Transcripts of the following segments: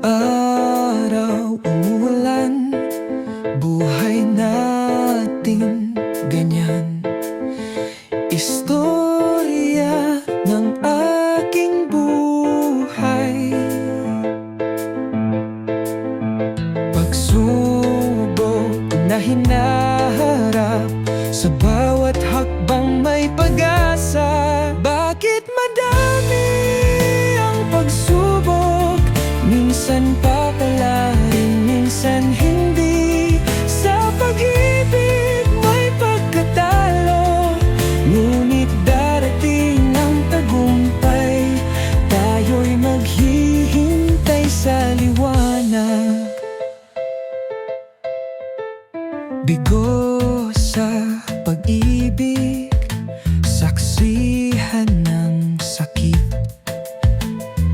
Araw, umuulan, buhay natin ganyan. Istorya ng aking buhay, pagsubok na hinaharap, sa bawat hakbang may pag-asa. Bakit madami ang pagsubok? Minsan papalarin, minsan hindi. Sa pag-ibig may pagkatalo, ngunit darating ang tagumpay. Tayo'y maghihintay sa liwanag. Bigo sa pag-ibig, saksihan ng sakit.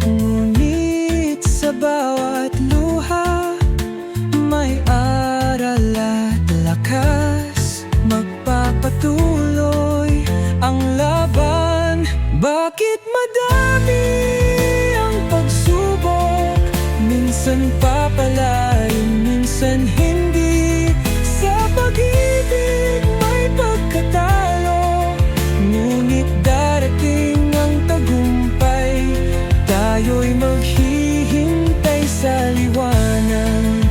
Ngunit sa bawat luha, may aral at lakas. Magpapatuloy ang laban. Bakit madami ang pagsubok? Minsan papalarin, minsan hindi. Sa pag-ibig may pagkatalo, ngunit darating ang tagumpay. Tayo'y maghihintay sa liwanag.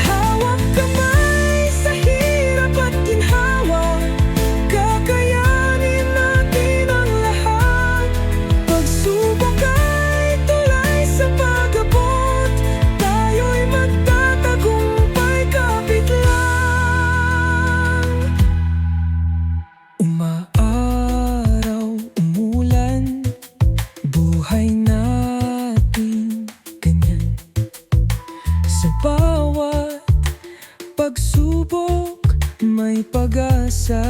Hawak kamay sa hirap at ginhawa, kakayanin natin ang lahat. Pagsubok ay tulay sa pag-abot, tayo'y magtatagumpay kapit lang. Umaaraw, umulan, buhay natin ganyan. Sa bawat pagsubok may pag-asa,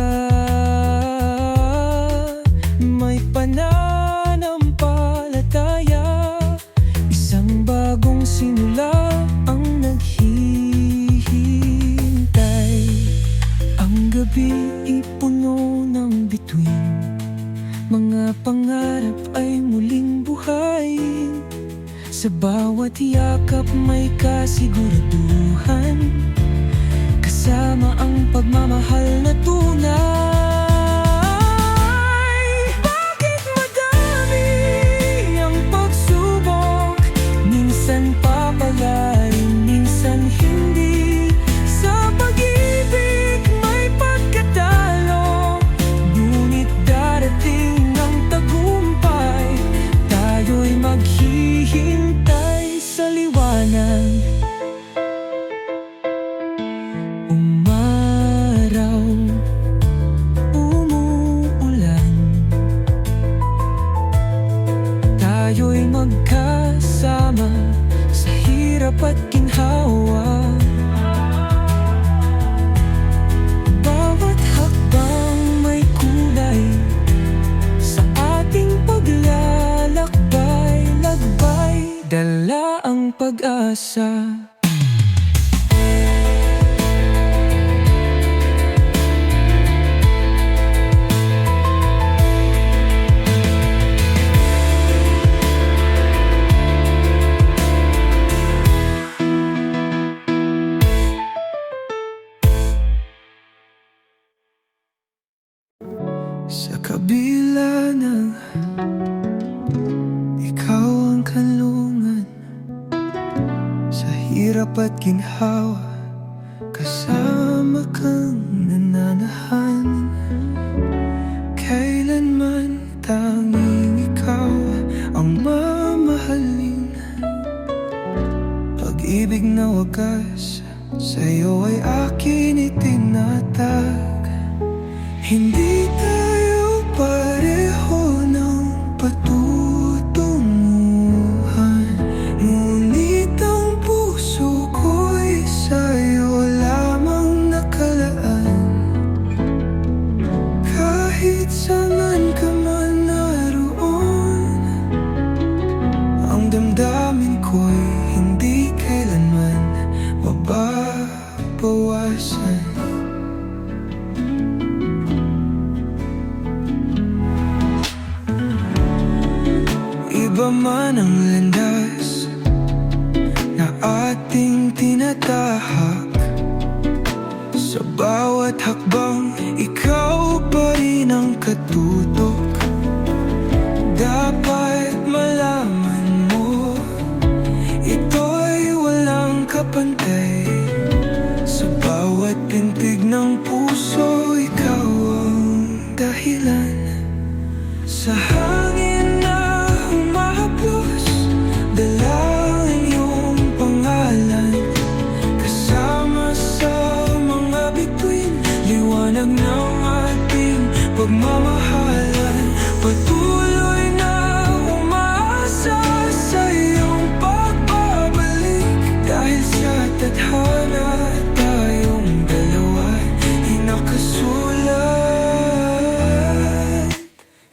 may pananampalataya. Isang bagong simula ang naghihintay. Ang gabi puno ng bituin, mga pangarap ay muling buhayin. Sa bawat yakap may kasiguraduhan, kasama ang pagmamahal na tunay. Bakit madami ang pagsubok? Minsan papalarin, minsan hindi. Sa pag-ibig may pagkatalo, ngunit darating ang tagumpay. Tayo'y maghihintay sa liwanag. Umaraw, umuulan, tayo'y magkasama sa hirap at ginhawa. Bawat hakbang may kulay sa ating paglalakbay. Lagbay, dala ang pag-asa. Sa kabila ng ikaw ang kanlungan, sa hirap at ginhawa, kasama kang nananahan. Kailanman tanging ikaw ang mamahalin. Pag-ibig na wagas, sa'yo ay akin itinatag. Hindi tayo pareho ng patutunguhan, ngunit ang puso ko'y sa'yo lamang nakalaan. Kahit saan ka man naroon, ang damdamin ko'y hindi kailanman mababawasan. pa man ang landas na ating tinatahak, sa bawat hakbang ikaw pa rin ang katutok. Dapat malaman mo, ito'y walang kapantay. Sa bawat pintig ng puso, ikaw ang dahilan. Sa hangin na humahaplos, dala ang iyong pangalan. Kasama sa mga bituin, liwanag ng ating pagmamahalan. Patuloy na umaasa sa iyong pagbabalik, dahil sa tadhana tayong dalawa inakasulat.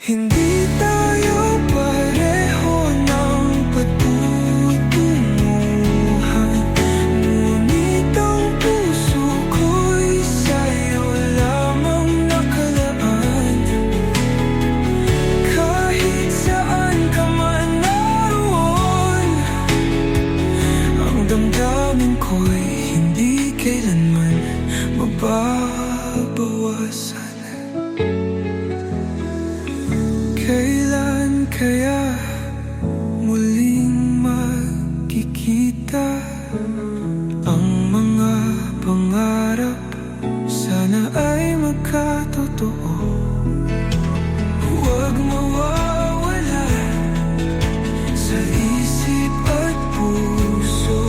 Hindi tayo pareho ng patutunguhan, ngunit ang puso ko'y sa'yo lamang nakalaan. Kahit saan ka man naroon, ang damdamin ko'y hindi kailanman mababawasan. Kailan kaya muling magkikita ang mga pangarap? Sana ay magkatotoo. Huwag mawawala sa isip at puso.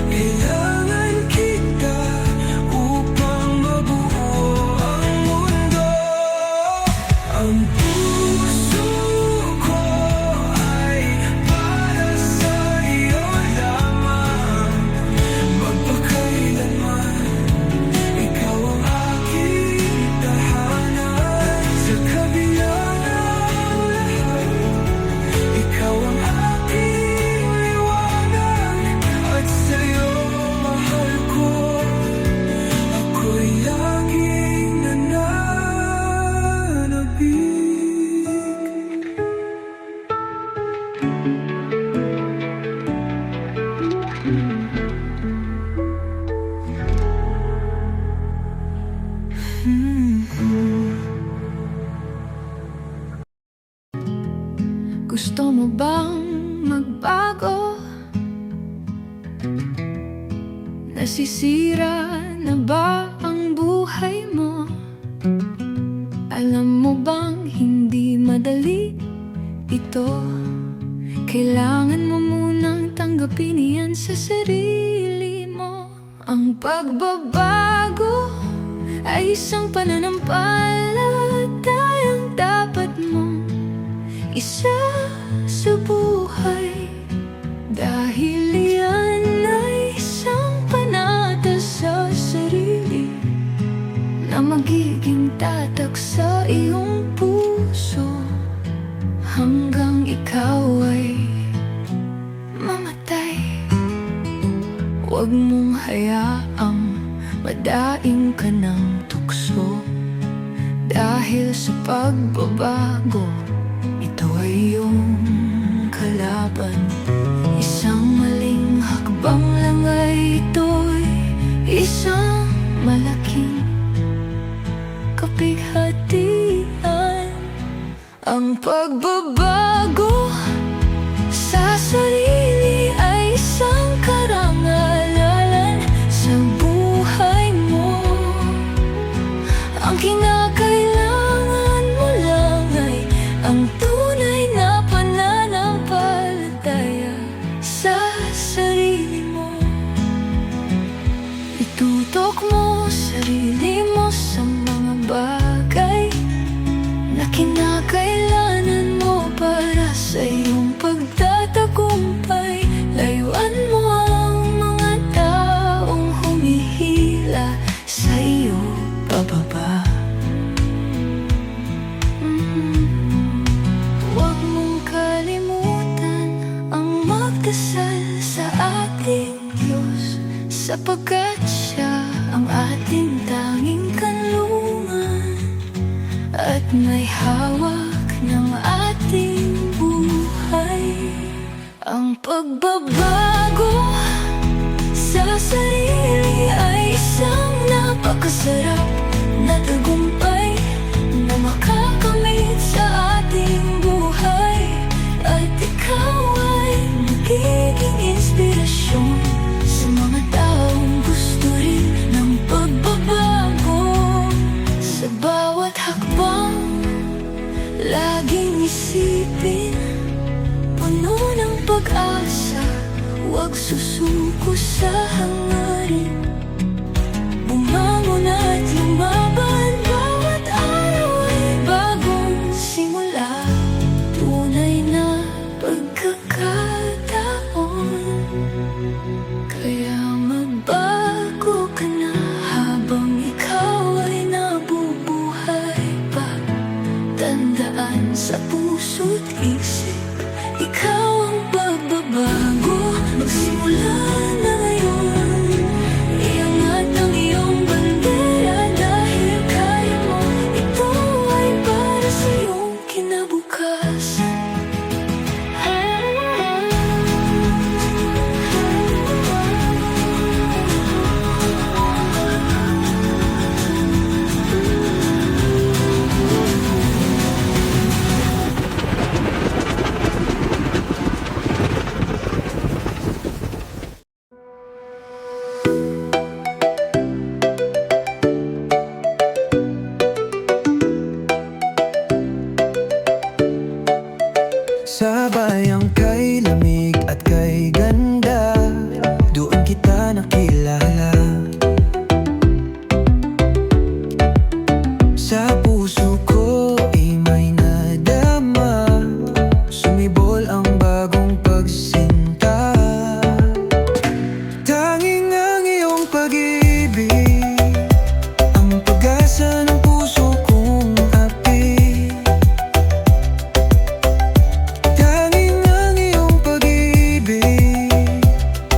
Kailangan kita upang mabuo ang mundo. Ang puso ko ay para sa iyo lamang. Magpakailanman, ikaw ang aking tahanan. Sa kabila ng lahat, ikaw ang aking liwanag. At sa'yo, mahal ko, ako'y laging nananabik. Gusto mo bang magbago? Nasisira na ba ang buhay mo? Alam mo bang hindi madali ito? Kailangan mo munang tanggapin iyan sa sarili mo. Ang pagbabago ay isang pananampalatayang dapat mong isa sa buhay, dahil iyan ay isang panata sa sarili na magiging tatak sa iyong puso hanggang ikaw ay mamatay. Huwag mong hayaang madaing ka ng tukso, dahil sa pagbabago ito ay iyong kalaban. Isang maling hakbang lang ay ito'y isang malaking kapighatian. Ang pagbabago sa sarili ay isang karangalan sa buhay mo. Ang kinakailangan mo lang ay ang tunay na pananampalataya sa sarili mo. Itutok mo sarili mo sa mga bagay na kinakailanan mo para sa iyong pagtatagumpay. Layuan mo ang mga taong humihila sa iyo pababa. Huwag mong kalimutan ang magdasal sa ating Diyos, sapagkat Siya ang ating tanging kanlungan at may hawak ng ating buhay. pagbabago sa sarili ay isang napakasarap na tagumpay na makakamit sa ating buhay. At ikaw ay magiging inspirasyon sa mga taong gusto rin ng pagbabago. Sa bawat hakbang, laging isipin, puno ng pag-asa, huwag susuko sa hangarin. Bumangon at lumaban, bawat araw ay bagong simula, tunay na pagkakataon. Kaya magbago ka na habang ikaw ay nabubuhay pa. Tandaan sa puso't isip, ikaw ang pagbabago. Magsimula na ngayon, iangat ang iyong bandera dahil kaya mo. Ito ay para sa iyong kinabukasan. Sa bayang kay lamig at kay ganda, doon kita nakilala. Sa puso ko ay may nadama, sumibol ang bagong pagsinta. Tanging ang iyong pag-ibig, ang pag-asa ng puso kong api. Tanging ang iyong pag-ibig,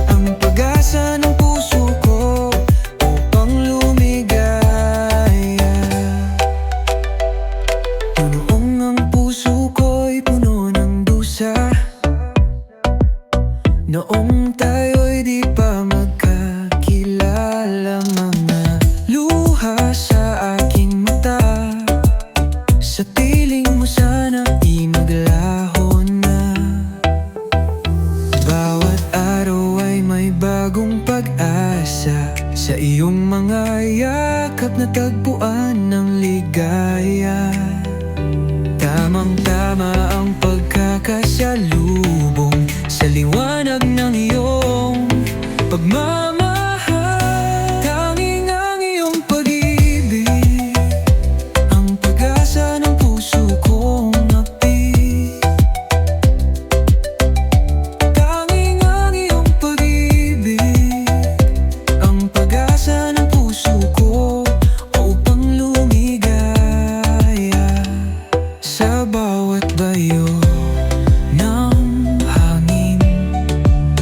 ang pag-asa ng puso ko upang lumigaya. Noong ang puso ko'y puno ng dusa, noong tayo'y di pa magkakilala, mga luha sa aking mata, sa piling mo sana di maglaho na. Bawat araw ay may bagong pag-asa, sa iyong mga yakap na tagpuan ng ligaya. Tamang-tama ang pagkakasalubong sa liwanag ng iyong pagmamahal. Tanging ang iyong pag-ibig, ang pag-asa ng puso kong api. Tanging ang iyong pag-ibig, ang pag-asa ng puso ko upang lumigaya. Sa bawat bayo ng hangin,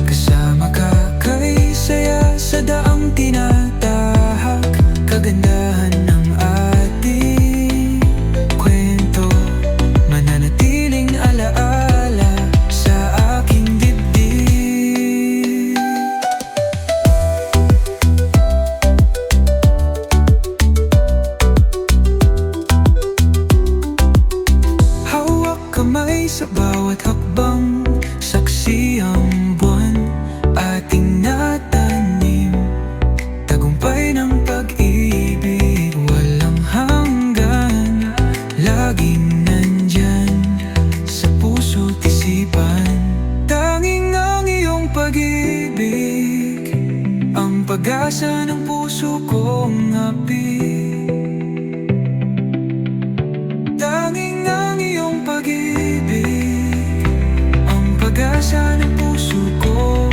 kasama ka kay saya sa daang tinatahak. Kagandahan ng ating kwento, mananatiling alaala sa aking dibdib. Hawak kamay sa bawat hakbang, saksi ang buwan ating natanim. Tagumpay ng pag-ibig, walang hanggan, laging nandyan sa puso't isipan. Tanging ang iyong pag-ibig, ang pag-asa ng puso kong api. Tanging ang iyong pag-ibig, ang pag-asa ng puso ko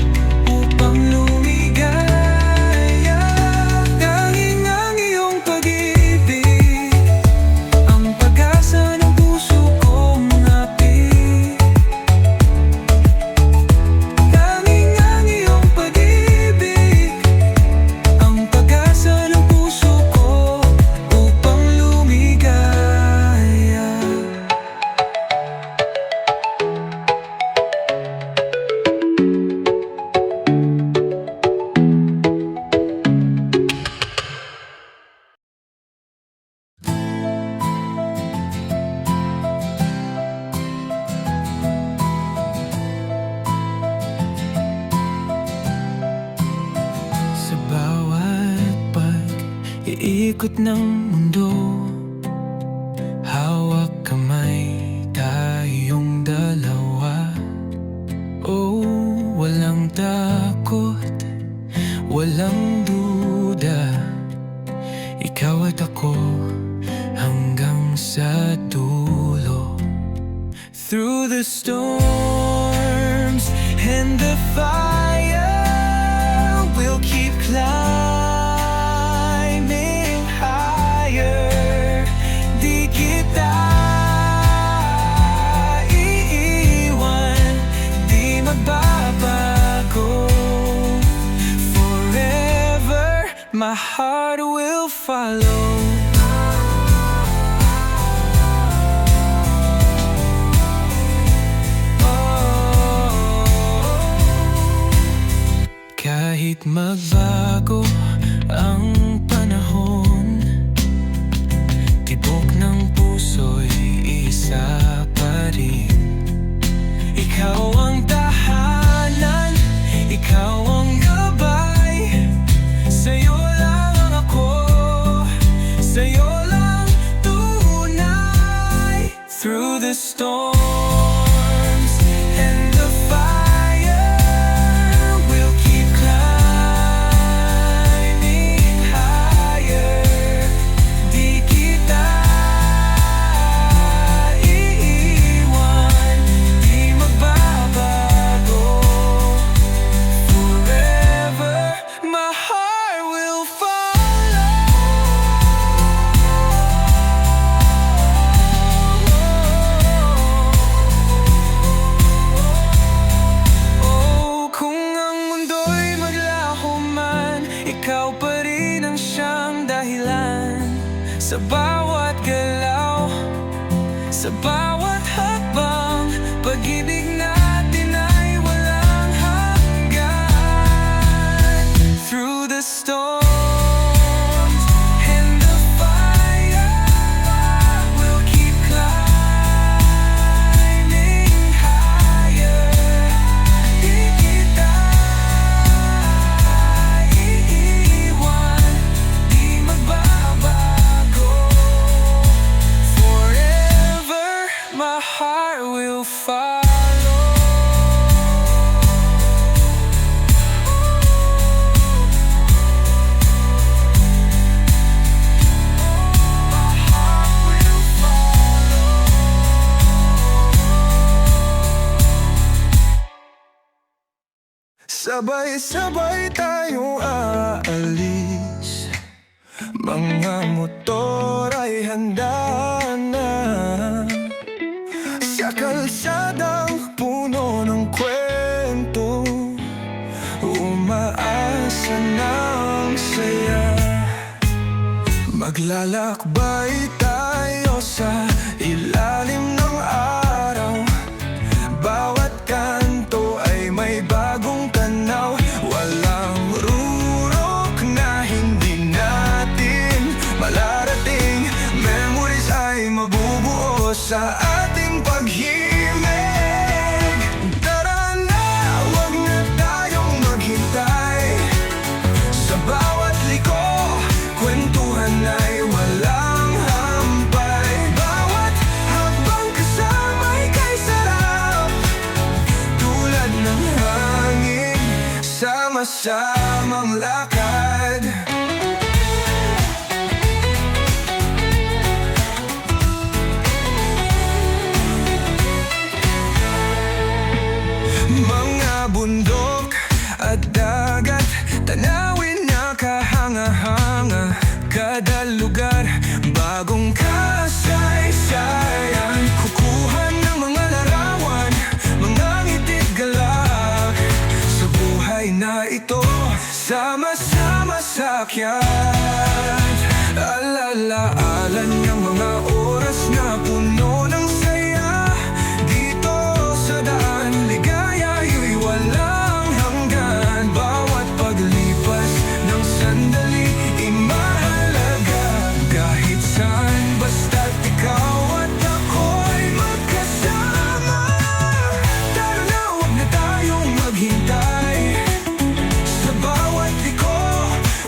upang lumigaya. Tanging ang iyong pag-ibig, ang pag-asa ng puso kong api. Tanging ang iyong pag-ibig, ang ikot ng mundo. Hawak kamay, tayong dalawa. Oh, walang takot, walang duda. Ikaw at ako hanggang sa dulo. Through the storms and the fire, we'll keep climbing higher. Di kita iiwan, di magbabago. Forever, my heart will follow. Kahit magbago ang panahon, tibok ng puso'y isa pa rin. Ikaw ang tahanan, ikaw ang gabay. Sa'yo lang ako, sa'yo lang tunay. Through the storms and the fire, we'll keep climbing higher. Di kita iiwan, di magbabago. Forever, my heart will follow. Oh, kung ang mundo'y maglaho man, ikaw pa rin ang siyang dahilan. Sa bawat galaw, sa bawat hakbang, pag-ibig natin ay walang hanggan. Through the storms and the fire, we'll keep climbing higher. Di kita iiwan, di magbabago. Forever, my heart will follow. My heart will follow. Sabay-sabay tayong aalis, mga motor ay handa na. Sa kalsadang puno ng kwento, umaasa ng saya. Maglalakbay tayo sa ilalim ng araw. Bawat kanto ay may bagong tanaw. Walang rurok na hindi natin malarating. Memories ay mabubuo sa ating paghimig. Tara na, wag na tayong maghintay. Sa bawat liko, kwentuhan ay walang hampay. Bawat habang kasama'y kay sarap, tulad ng hangin, sama-samang lakad. Mga bundok at dagat, tanawin na kahanga-hanga. Kada lugar, bagong kasaysayan. Kukuha ng mga larawan, mga ngitig galak. Sa buhay na ito, sama-sama sakyan. Alala-alan ng mga oras na puno ng saya. Dito sa daan, ligaya'y walang hanggan. Bawat paglipas ng sandali, imahalaga. Kahit saan, basta't ikaw at ako'y magkasama. Tara na, wag na tayong maghintay. Sa bawat liko,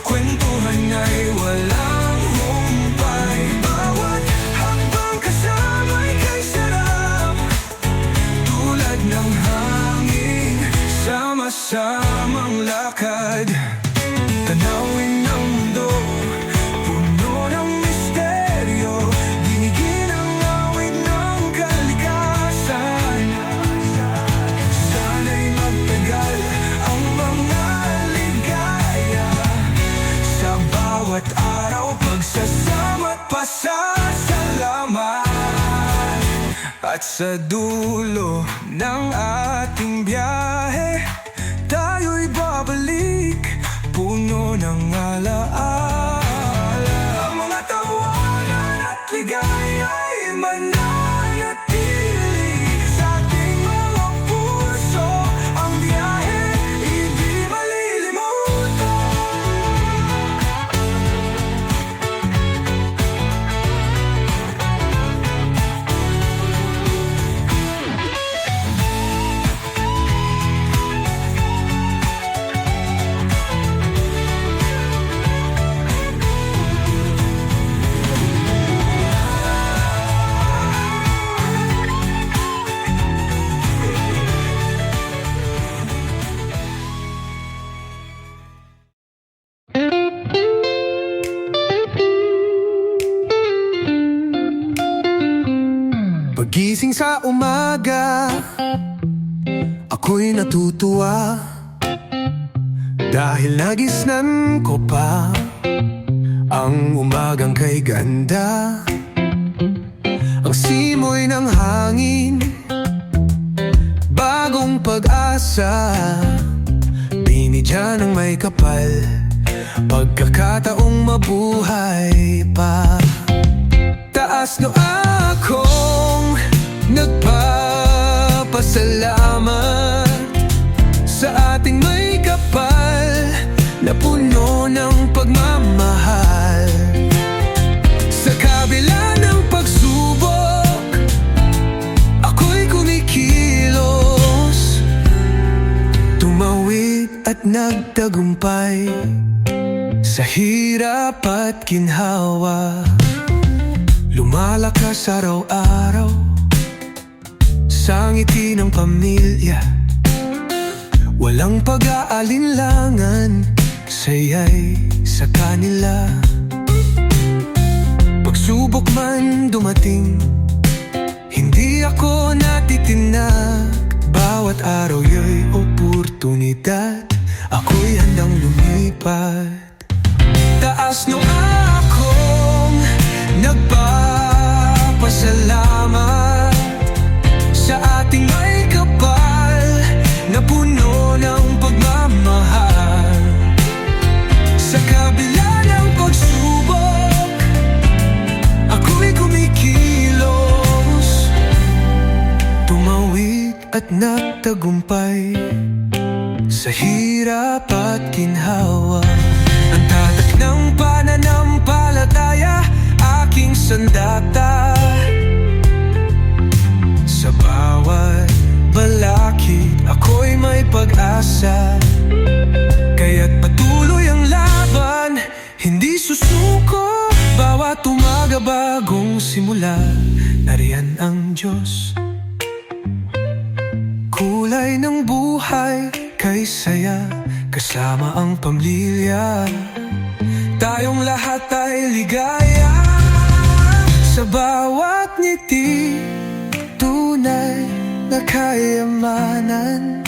kwentuhan ay At sa dulo ng ating biyahe, tayo'y babalik, puno ng alaala. Ang mga tawanan at ligaya'y mananatili sa ating mga puso. Ang biyahe, hindi malilimutan. Pagising sa umaga, ako'y natutuwa dahil nagisnan ko pa ang umagang kay ganda. Ang simoy ng hangin, bagong pag-asa, binigyan ng may kapal, pagkakataong mabuhay pa. Taas no akong nagpapasalamat sa ating may kapal na puno ng pagmamahal. Sa kabila ng pagsubok, ako'y kumikilos, tumawid at nagtagumpay sa hirap at ginhawa. Lumalakas araw-araw sa ngiti ng pamilya, walang pag-aalinlangan, saya'y sa kanila. Pagsubok man dumating, hindi ako natitinag. Bawat araw yo'y oportunidad, ako'y handang lumipat. Taas no akong nagpapasalamat sa ating may kapal na puno ng pagmamahal. Sa kabila ng pagsubok, ako'y kumikilos, tumawid at nagtagumpay sa hirap at ginhawa. Ang tatak ng pananampalataya, aking sandata. Sa bawat balakid, ako'y may pag-asa. Kaya't patuloy ang laban, hindi susuko. Bawat umaga bagong simula, nariyan ang Diyos. Kulay ng buhay, kay saya, kasama ang pamilya. Tayong lahat ay ligaya sa bawat ngiti, tunay na kayamanan.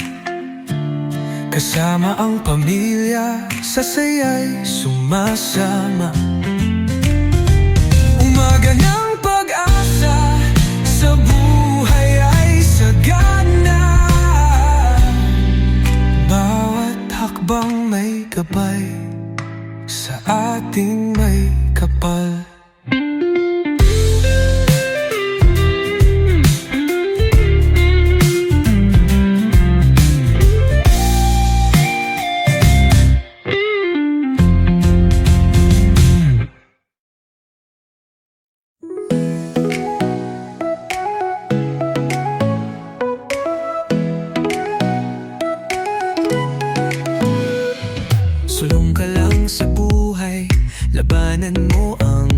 Kasama ang pamilya, sa saya'y sumasama. Umaga ng pag-asa, sa buhay ay sagana. Bawat hakbang may gabay, sa ating may kapal. Sulong ka lang sa buhay, labanan mo ang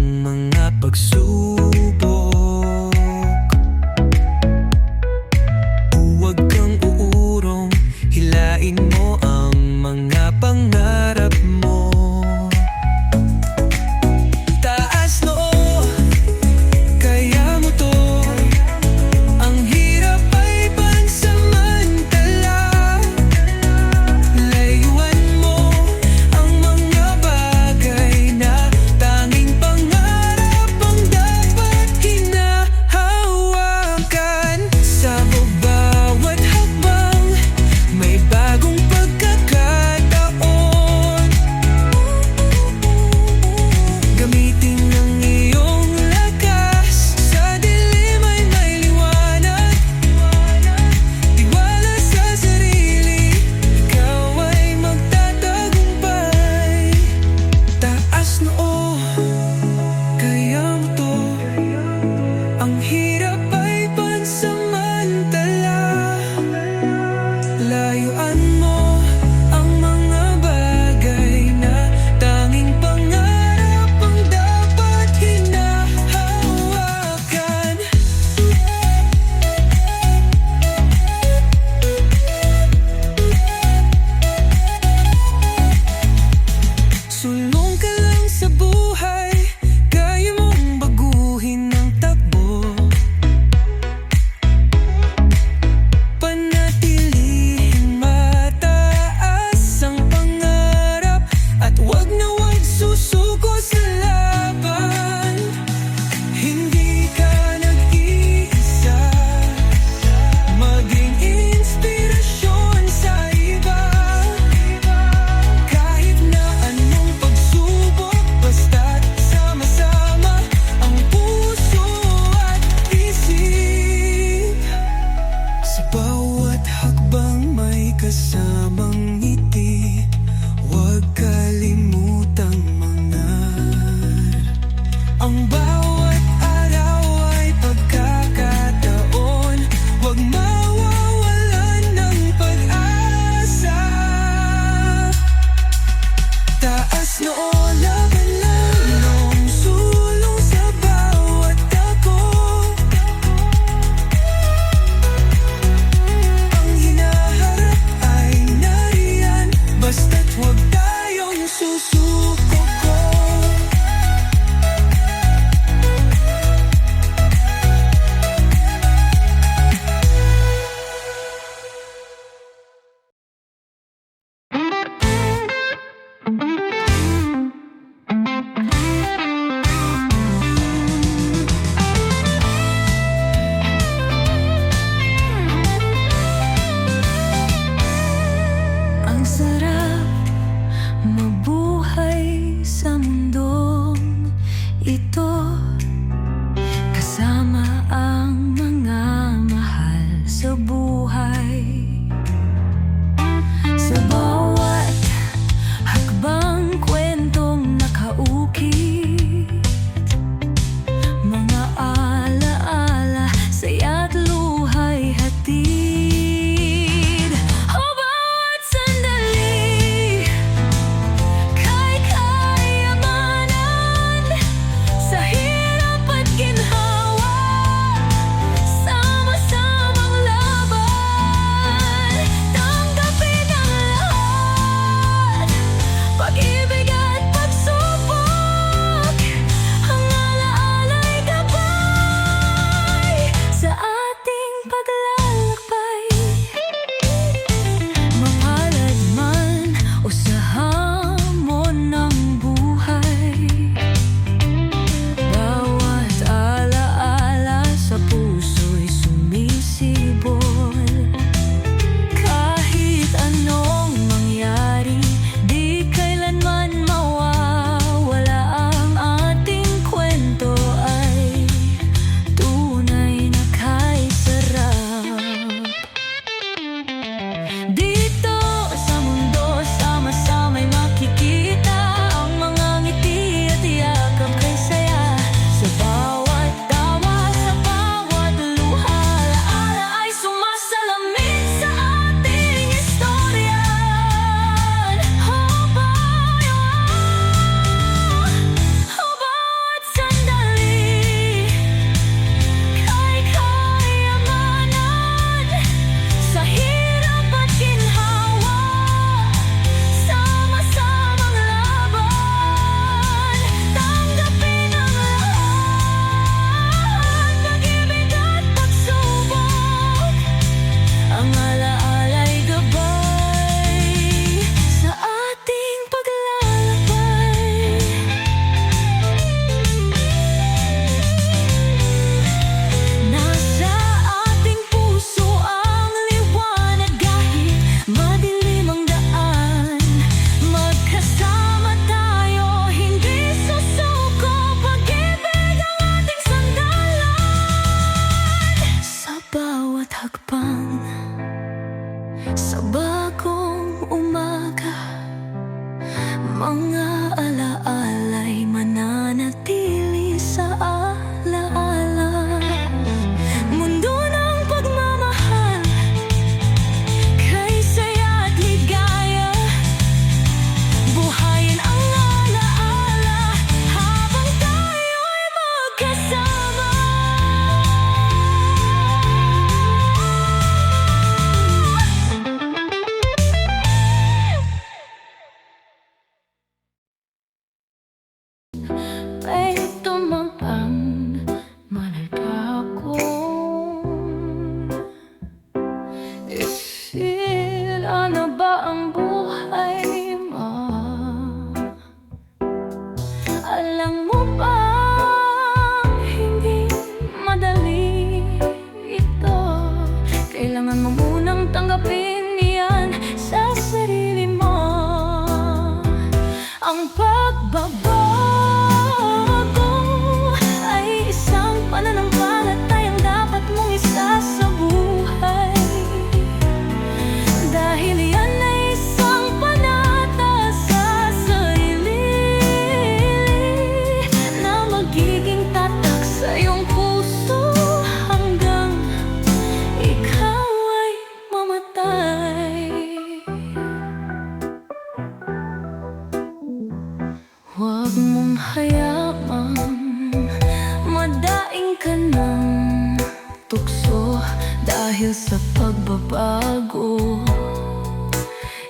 Dahil sa pagbabago,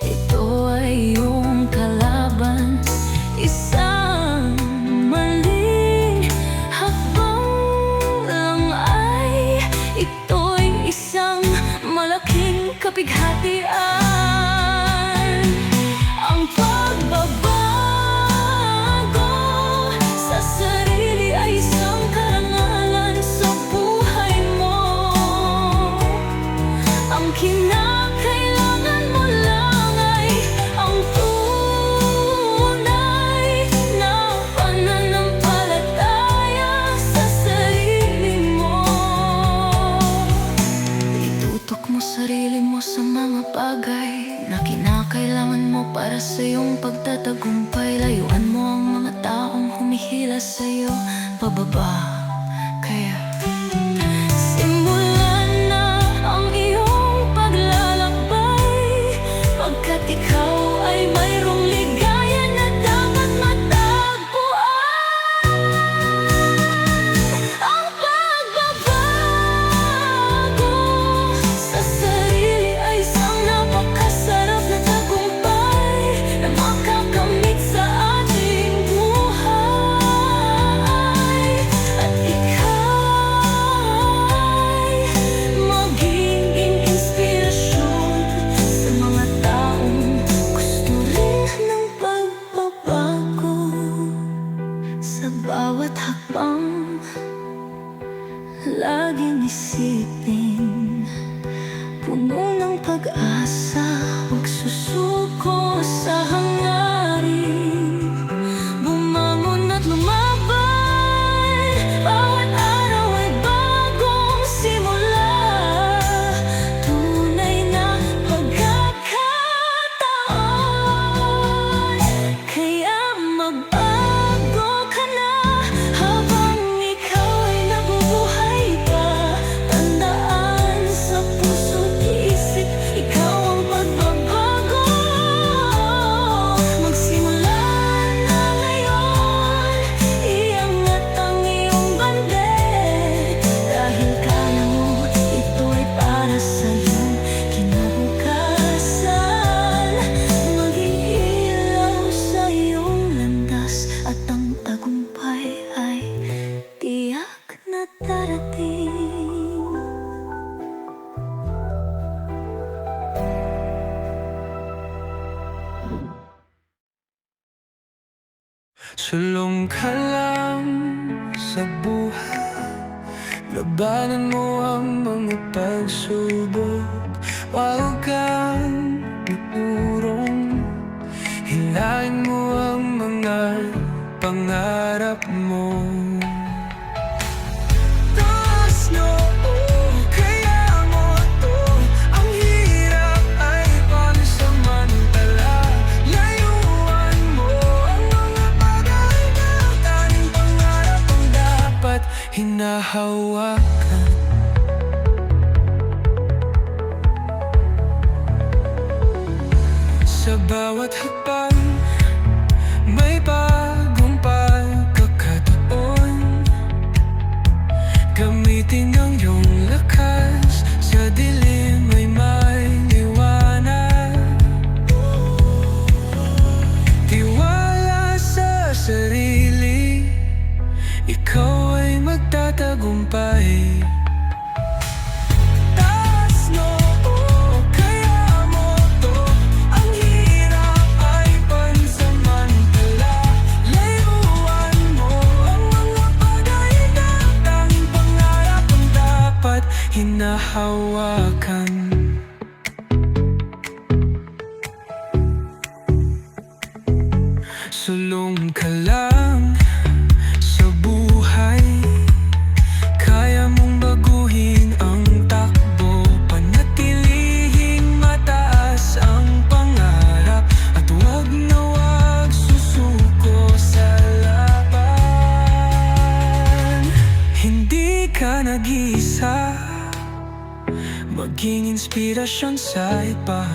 ito ay iyong kalaban. Isang maling hakbang lang ay ito'y isang malaking kapighatian. Ang pagbabago sa sarili ay isang karangalan sa buhay mo. Ang kinakailangan mo lang ay ang tunay na pananampalataya sa sarili mo. Itutok mo sarili mo sa mga bagay na kinakailangan mo para sa iyong pagtatagumpay. Layuan mo ang mga taong humihila sa iyo pababa. Kaya simulan na ang iyong paglalakbay, pagkat ikaw ay mayroong ligaya na dapat matagpuan. Ang pagbabago sa sarili ay isang napakasarap na tagumpay na makakamit sa ating buhay. At ika'y magiging inspirasyon sa mga taong gusto rin ng pagbabago. Sa bawat hakbang, laging isipin, puno ng pag-asa, huwag susuko sa hangarin. Bumangon at lumaban, bawat araw ay bagong simula. Tunay na pagkakataon, kaya magbago ka na habang ikaw ay nabubuhay pa. Tandaan sa puso't isip, ikaw ang pagbabago. Magsimula na ngayon, iangat ang iyong banden. Dahil kaya mo, ito ay para sa iyong kinabukasan. Maging ilaw sa iyong landas, at ang tagumpay ay tiyak na darating. Sulong ka lang sa buhay, labanan mo ang mga pagsubok. Huwag kang maturong, hilahin mo ang mga pangarap mo. Taas noo, kaya mo to. Ang hirap ay pansamantala. Layuan mo ang mga bagay na tanging pangarap ang dapat hinahawakan. Sa bawat hakbang, may bagong pagkakataon. Gamitin ang iyong lakas, sa dilim ay may liwanag. Tiwala sa sarili, ikaw ay magtatagumpay. Taas noo, kaya mo to. Ang hirap ay pansamantala. Layuan mo ang mga bagay na tanging pangarap ang dapat hinahawakan. Sulong ka lang sa buhay, kaya mong baguhin ang takbo. Panatilihing mataas ang pangarap, at huwag na huwag susuko sa laban. Hindi ka nag-iisa, maging inspirasyon sa iba.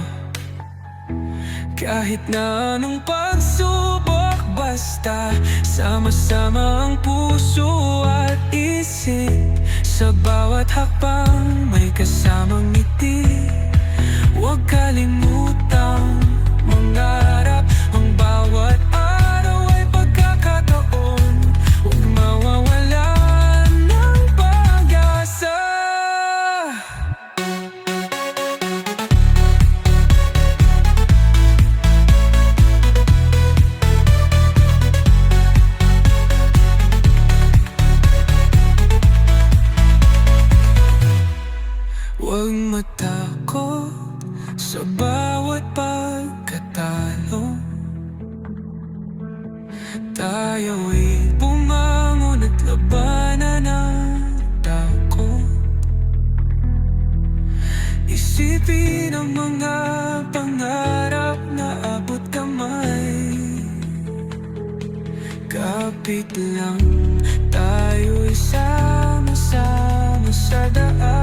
Kahit na anong pagsubok, basta sama-sama ang puso at isip. Sa bawat hakbang may kasamang ngiti. Huwag kalimutang mangarap. Ang bawat araw ay pagkakataon. Huwag mawawalan ng pag-asa. Huwag matakot sa bawat pagkatalo. Tayo'y bumangon at labanan ang takot. Isipin ang mga pangarap na abot kamay. Kapit lang, tayo'y sama-sama sa daan.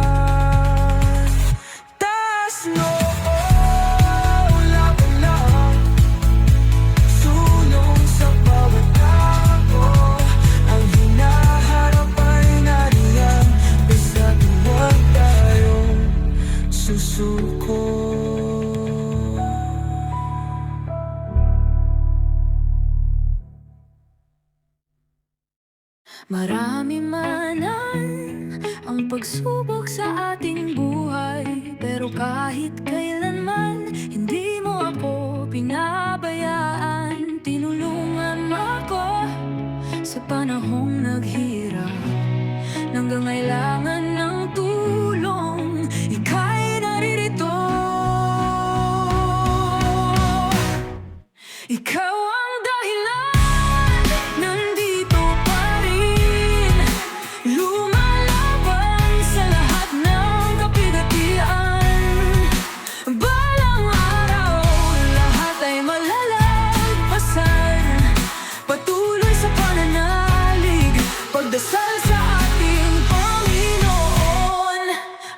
Susuko. Marami man ang pagsubok sa ating buhay, pero kahit kailanman hindi mo ako pinabayaan. Tinulungan mo ako sa panahong naghirap, nangangailangan ng tulong, ika'y naririto. Ikaw ang dahilan, nandito pa rin, lumalaban sa lahat ng kapigatian. Balang araw, lahat ay malalagpasan. Patuloy sa pananalig, pagdasal sa ating Panginoon.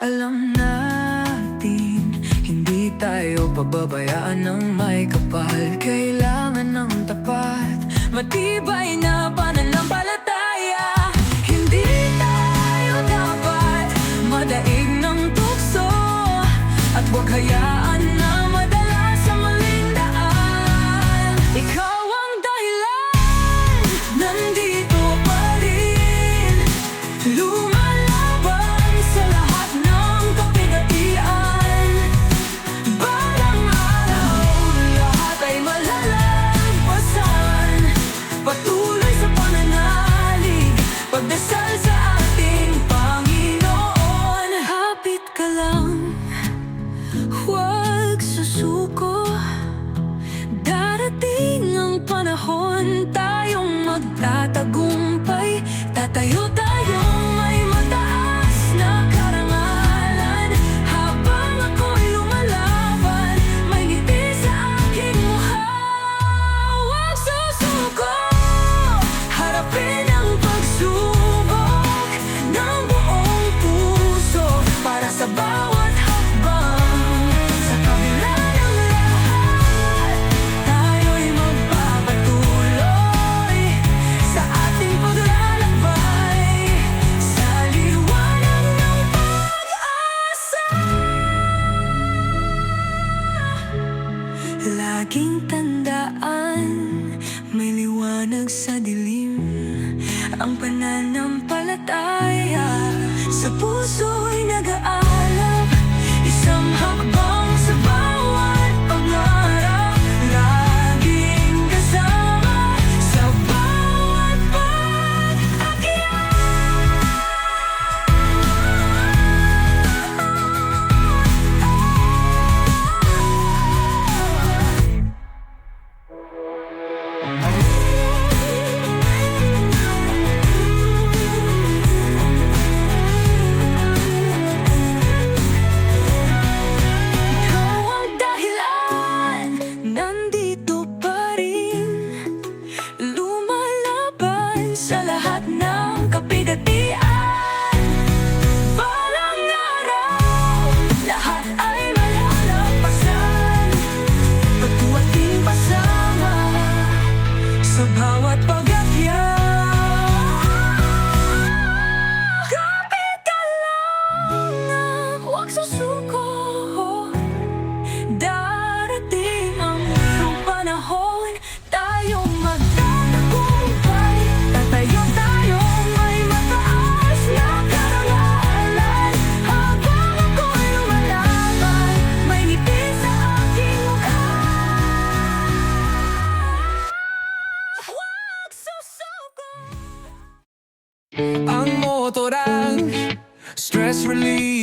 Alam natin, hindi tayo pababayaan ng may kapal. Kailangan ng tapat, matibay na pananampalataya. Hindi tayo dapat madaig ng tukso, at huwag hayaan na madala sa maling daan. Ikaw ang dahilan, nandito pa rin, lumalaban sa lahat ng kapigatian. Balang araw, lahat ay malalagpasan. Patuloy sa pananalig, pagdasal sa ating Panginoon. Hapit ka lang, huwag susuko. Darating ang panahon, tayong magtatagumpay. Tatayo tayong may mataas na karangalan. Habang ako'y lumalaban, may ngiti sa aking mukha. Huwag susuko, harapin ang pagsubok ng buong puso. Para sa bawat hakbang, sa kabila ng lahat, tayo'y magpapatuloy sa ating paglalakbay, sa liwanag ng pag-asa. Laging tandaan, may liwanag sa dilim, ang pananampalataya sa puso'y nag-aalab. Isang hakbang sa bawat pangarap, laging kasama sa bawat pag-akyat.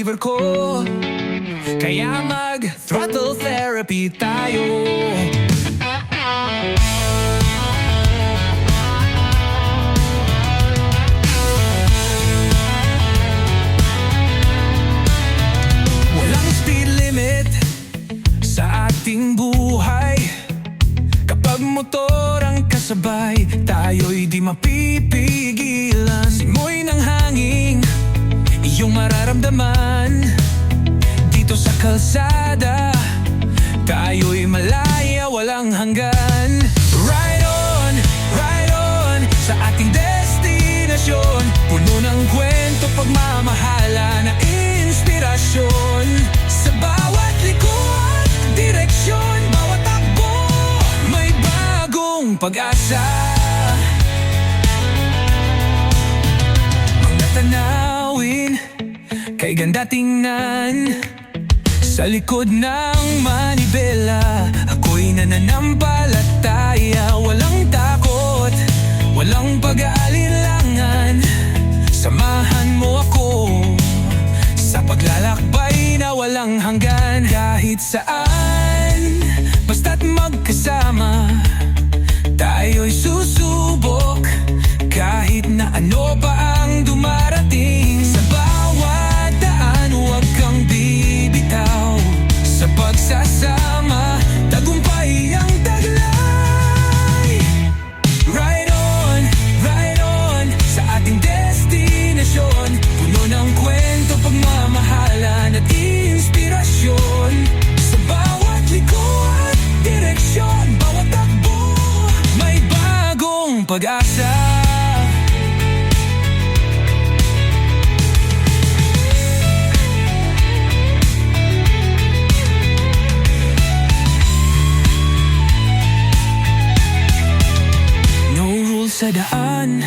liver ko. Kaya mag-throttle therapy tayo. Walang speed limit sa ating buhay. Kapag motor ang kasabay, tayo'y di mapipigilan. Simoy ng hangin, iyong mararamdaman. Dito sa kalsada, tayo'y malaya, walang hanggan. Ride on, sa ating destinasyon. Puno ng kwento, pagmamahala na inspirasyon. Sa bawat liko at direksyon, bawat takbo, may bagong pag-asa. Mga tanawin, kay ganda tingnan. Sa likod ng manibela, ako'y nananampalataya. Walang takot, walang pag-aalinlangan. Samahan mo ako sa paglalakbay na walang hanggan. Kahit saan, basta't magkasama, tayo'y susubok. Kahit na ano pa ang dumarating, sa bawat daan huwag kang bibitaw. Sa pagsasama, tagumpay ang taglay. Ride on, sa ating destinasyon. Puno ng kwento, pagmamahalan at inspirasyon. Sa bawat liko at direksyon, bawat takbo, may bagong pag-asa. Sa daan,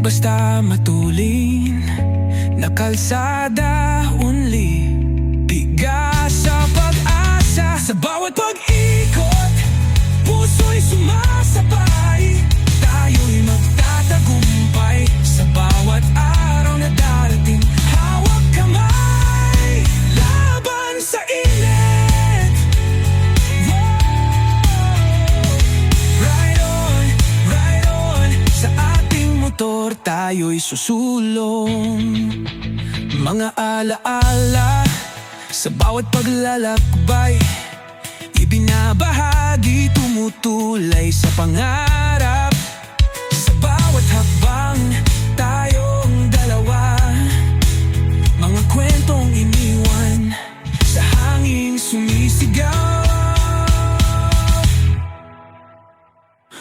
basta matulin na kalsada only. Bigas sa pag-asa, sa bawat pag-ikot, puso'y sumasabay. Tayo'y magtatagumpay sa bawat araw na darating. Hawak kamay, laban sa init. Sa ating motor, tayo'y susulong. Mga alaala sa bawat paglalakbay, ibinabahagi, tumutulay sa pangarap. Sa bawat hakbang, tayong dalawa. Mga kwentong iniwan sa hanging sumisigaw.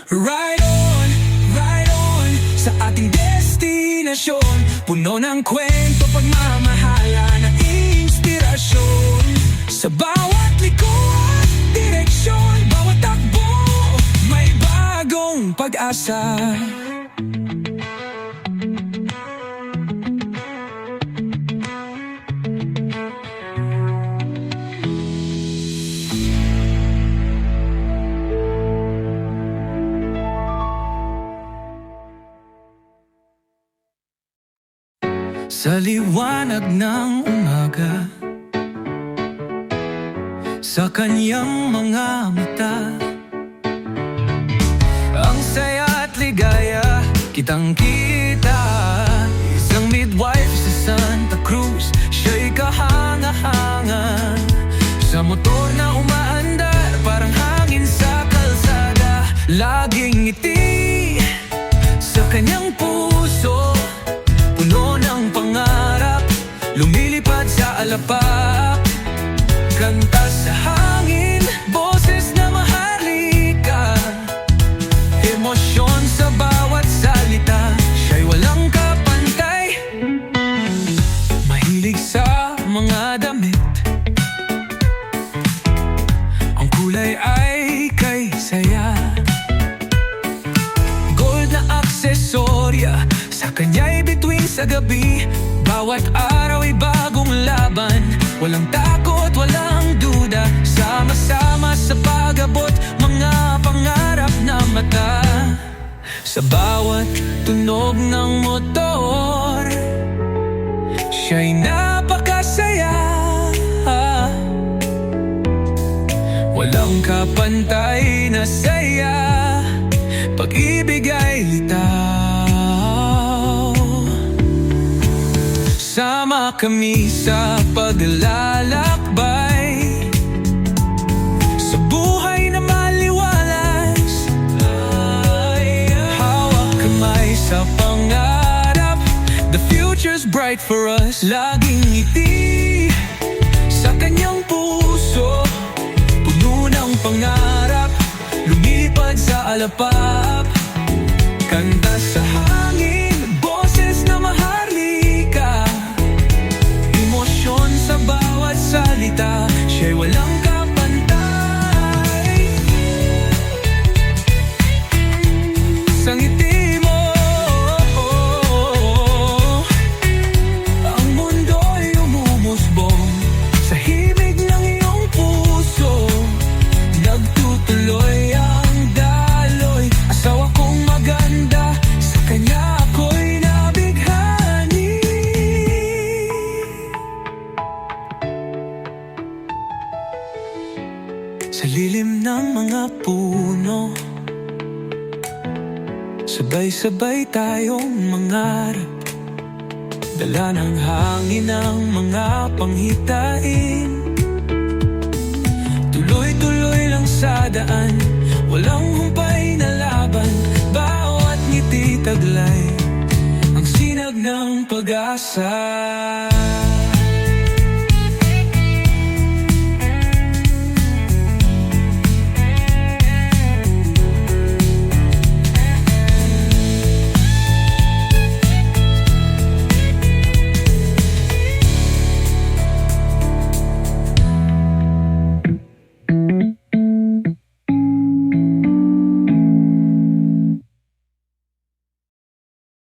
Ride on, sa ating destinasyon. Puno ng kwento, pagmamahala na inspirasyon. Sa bawat liko at direksyon, bawat takbo, may bagong pag-asa. Sa liwanag ng umaga, sa kanyang mga mata, ang saya at ligaya, kitang-kita. Isang midwife sa Santa Cruz, siya'y kahanga-hanga. Sa motor na umaandar, parang hangin sa kalsada. Laging ngiti sa kanyang puso, puno ng pangarap, lumilipad sa alapaap. Kanta sa hangin, boses na maharlika, emosyon sa bawat salita. Siya'y walang kapantay, mahilig sa mga damit. Ang kulay ay kay saya, gold na aksesorya, sa kanya'y bituin sa gabi. Bawat araw ay bagong laban, walang takot, walang duda. Sama-sama sa pag-abot, mga pangarap na mata. Sa bawat tunog ng motor, siya'y napakasaya. Walang kapantay na saya, pag-ibig ay litaw. Sama kami sa paglalakbay, sa buhay na maliwalas. Hawak kamay sa pangarap, the future's bright for us. Laging ngiti sa kanyang puso, puno ng pangarap, lumipad sa alapap. Kanta sa hangin, boses na maharlika, emosyon sa bawat salita, siya'y walang kapantay. Sa ngiti mo, ang mundo'y umumusbong. Sa himig ng iyong puso, nagtutuloy ang daloy. Asawa kong maganda, sa kanya ako'y nabighani. Sa lilim ng mga puno, sabay-sabay tayong mangarap. Dala ng hangin ang mga panghitain, tuloy-tuloy lang sa daan, walang humpay na laban. Bawat ngiti taglay, ang sinag ng pag-asa.